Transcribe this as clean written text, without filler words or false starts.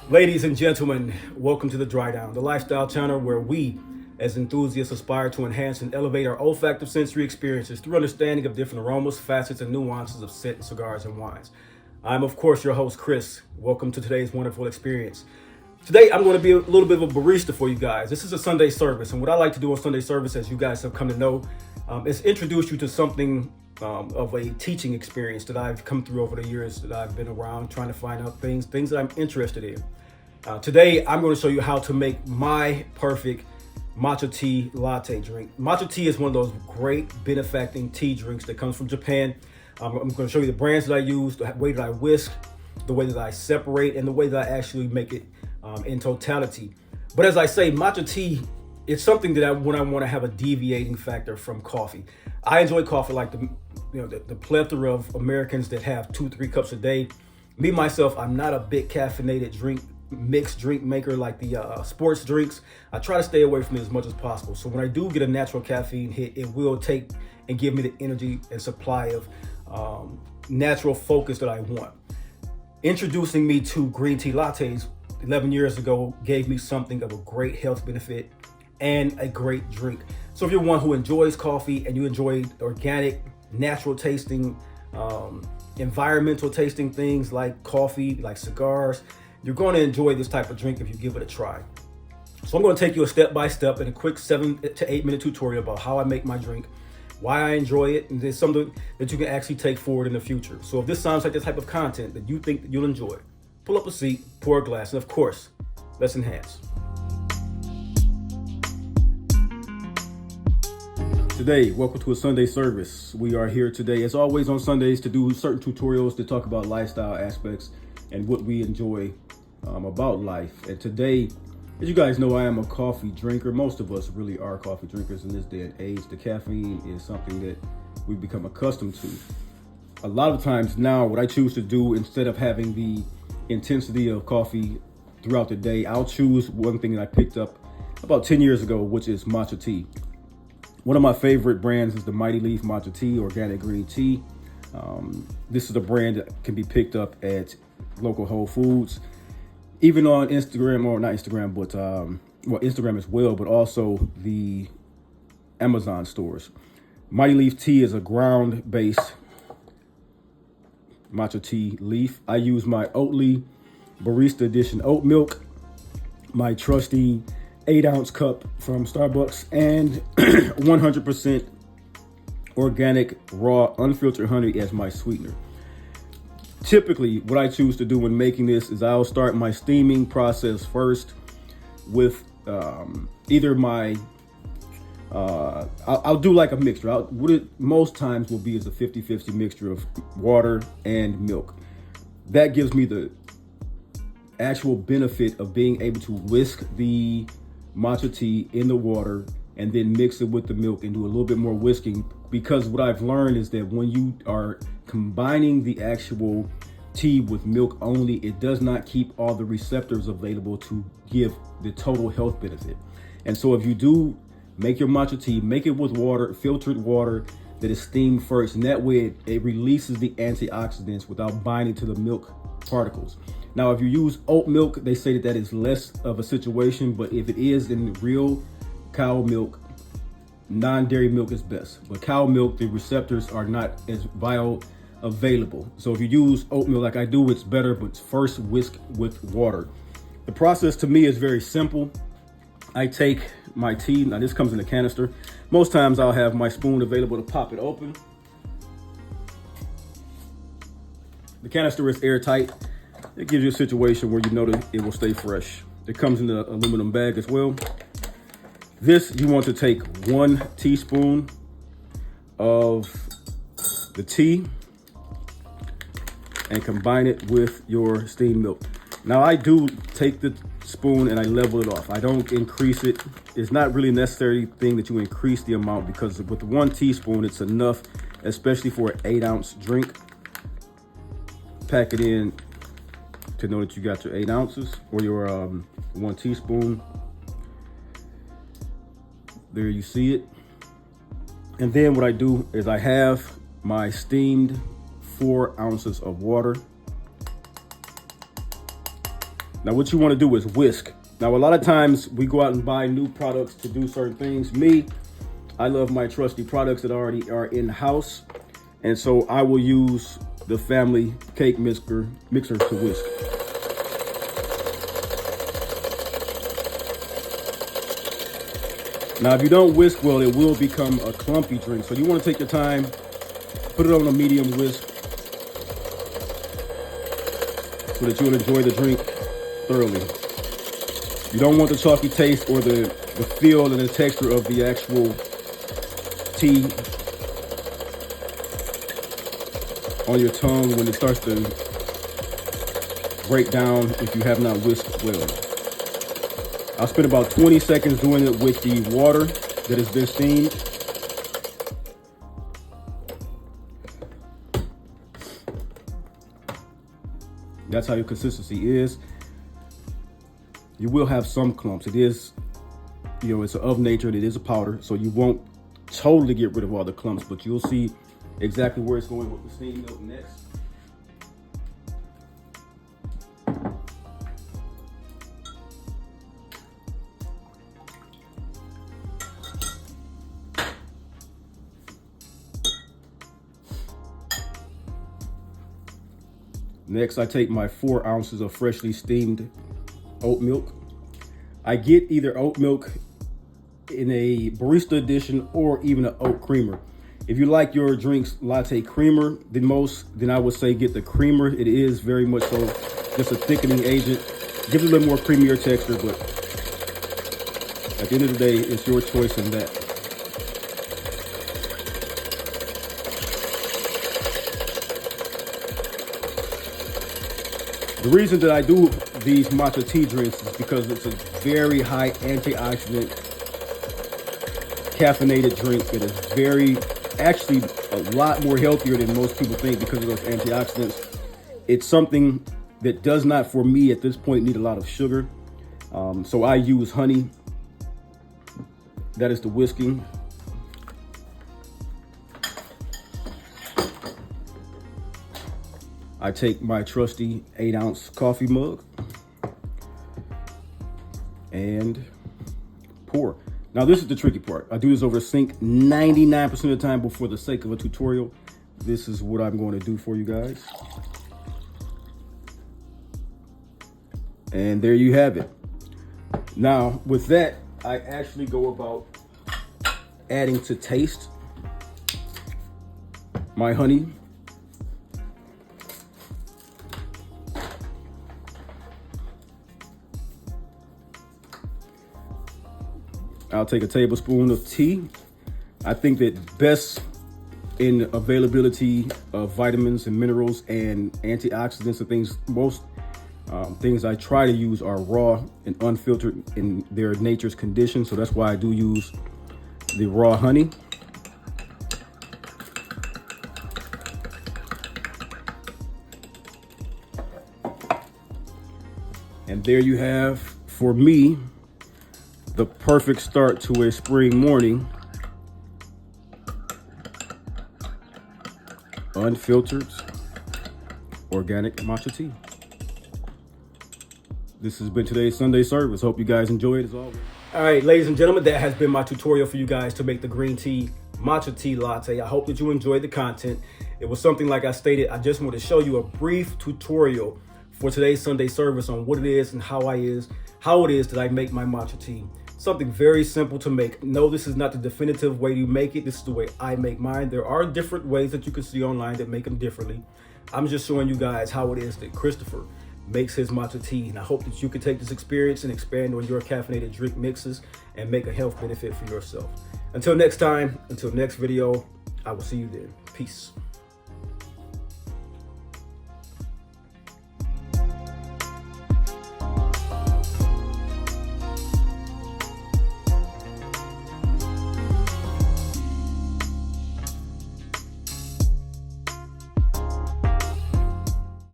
Ladies and gentlemen, welcome to the Dry Down, the lifestyle channel where we, as enthusiasts, aspire to enhance and elevate our olfactive sensory experiences through understanding of different aromas, facets, and nuances of scent, cigars, and wines. I'm, of course, your host, Chris. Welcome to today's wonderful experience. Today, I'm going to be a little bit of a barista for you guys. This is a Sunday service, and what I like to do on Sunday service, as you guys have come to know, is introduce you to something of a teaching experience that I've come through over the years that I've been around trying to find out things that I'm interested in. Today, I'm going to show you how to make my perfect matcha tea latte drink. Matcha tea is one of those great benefacting tea drinks that comes from Japan. I'm going to show you the brands that I use, the way that I whisk, the way that I separate, and the way that I actually make it in totality. But as I say, matcha tea, it's something that when I want to have a deviating factor from coffee. I enjoy coffee like the plethora of Americans that have 2-3 cups a day. Me, myself, I'm not a big caffeinated mixed drink maker like the sports drinks. I try to stay away from it as much as possible. So when I do get a natural caffeine hit, it will take and give me the energy and supply of natural focus that I want. Introducing me to green tea lattes 11 years ago gave me something of a great health benefit and a great drink. So if you're one who enjoys coffee and you enjoy organic, natural tasting, environmental tasting things like coffee, like cigars, you're going to enjoy this type of drink if you give it a try. So I'm going to take you a step-by-step in a quick 7 to 8 minute tutorial about how I make my drink, why I enjoy it, and it's something that you can actually take forward in the future. So if this sounds like the type of content that you think that you'll enjoy, pull up a seat, pour a glass, and of course, let's enhance. Today, welcome to a Sunday service. We are here today, as always on Sundays, to do certain tutorials to talk about lifestyle aspects and what we enjoy about life. And today, as you guys know, I am a coffee drinker. Most of us really are coffee drinkers in this day and age. The caffeine is something that we've become accustomed to. A lot of times now, what I choose to do, instead of having the intensity of coffee throughout the day, I'll choose one thing that I picked up about 10 years ago, which is matcha tea. One of my favorite brands is the Mighty Leaf Matcha Tea, organic green tea. This is a brand that can be picked up at local Whole Foods, even on Instagram, or not Instagram, but Instagram as well, but also the Amazon stores. Mighty Leaf tea is a ground-based matcha tea leaf. I use my Oatly Barista Edition oat milk, my trusty 8-ounce cup from Starbucks, and 100% organic, raw, unfiltered honey as my sweetener. Typically, what I choose to do when making this is I'll start my steaming process first with either my, I'll do like a mixture. What it most times will be is a 50-50 mixture of water and milk. That gives me the actual benefit of being able to whisk the matcha tea in the water and then mix it with the milk and do a little bit more whisking, because what I've learned is that when you are combining the actual tea with milk only, it does not keep all the receptors available to give the total health benefit. And so if you do make your matcha tea, make it with water, filtered water that is steamed first, and that way it releases the antioxidants without binding to the milk particles. Now, if you use oat milk, they say that is less of a situation, but if it is in real cow milk, non-dairy milk is best. But cow milk, the receptors are not as bioavailable. So if you use oat milk like I do, it's better, but first whisk with water. The process to me is very simple. I take my tea, now this comes in a canister. Most times I'll have my spoon available to pop it open. The canister is airtight. It gives you a situation where you know that it will stay fresh. It comes in an aluminum bag as well. This, you want to take 1 teaspoon of the tea and combine it with your steamed milk. Now, I do take the spoon and I level it off. I don't increase it. It's not really a necessary thing that you increase the amount, because with 1 teaspoon, it's enough, especially for an 8-ounce drink. Pack it in to know that you got your 8 ounces or your 1 teaspoon. There you see it. And then what I do is I have my steamed 4 ounces of water. Now what you want to do is whisk. Now a lot of times we go out and buy new products to do certain things. I love my trusty products that already are in-house. And so I will use the family cake mixer to whisk. Now, if you don't whisk well, it will become a clumpy drink. So you want to take your time, put it on a medium whisk so that you'll enjoy the drink thoroughly. You don't want the chalky taste or the feel and the texture of the actual tea on your tongue when it starts to break down if you have not whisked well. I'll spend about 20 seconds doing it with the water that has been steamed. That's how your consistency is. You will have some clumps. It is, it's of nature, and it is a powder, so you won't totally get rid of all the clumps, but you'll see exactly where it's going with the steamed milk next. Next, I take my 4 ounces of freshly steamed oat milk. I get either oat milk in a barista edition or even an oat creamer. If you like your drinks latte creamer the most, then I would say get the creamer. It is very much so just a thickening agent. Gives it a little more creamier texture, but at the end of the day, it's your choice in that. The reason that I do these matcha tea drinks is because it's a very high antioxidant caffeinated drink that is actually a lot more healthier than most people think because of those antioxidants. It's something that does not, for me at this point, need a lot of sugar. So I use honey. That is the whisking. I take my trusty 8-ounce coffee mug and pour. Now this is the tricky part. I do this over the sink 99% of the time, but for the sake of a tutorial, this is what I'm going to do for you guys. And there you have it. Now with that, I actually go about adding to taste my honey. I'll take a tablespoon of tea. I think that best in availability of vitamins and minerals and antioxidants and things, most things I try to use are raw and unfiltered in their nature's condition. So that's why I do use the raw honey. And there you have, for me, the perfect start to a spring morning. Unfiltered, organic matcha tea. This has been today's Sunday service. Hope you guys enjoy it as always. All right, ladies and gentlemen, that has been my tutorial for you guys to make the green tea matcha tea latte. I hope that you enjoyed the content. It was something, like I stated, I just want to show you a brief tutorial for today's Sunday service on what it is and how it is that I make my matcha tea. Something very simple to make. No, this is not the definitive way you make it. This is the way I make mine. There are different ways that you can see online that make them differently. I'm just showing you guys how it is that Christopher makes his matcha tea. And I hope that you can take this experience and expand on your caffeinated drink mixes and make a health benefit for yourself. Until next time, until next video, I will see you then. Peace.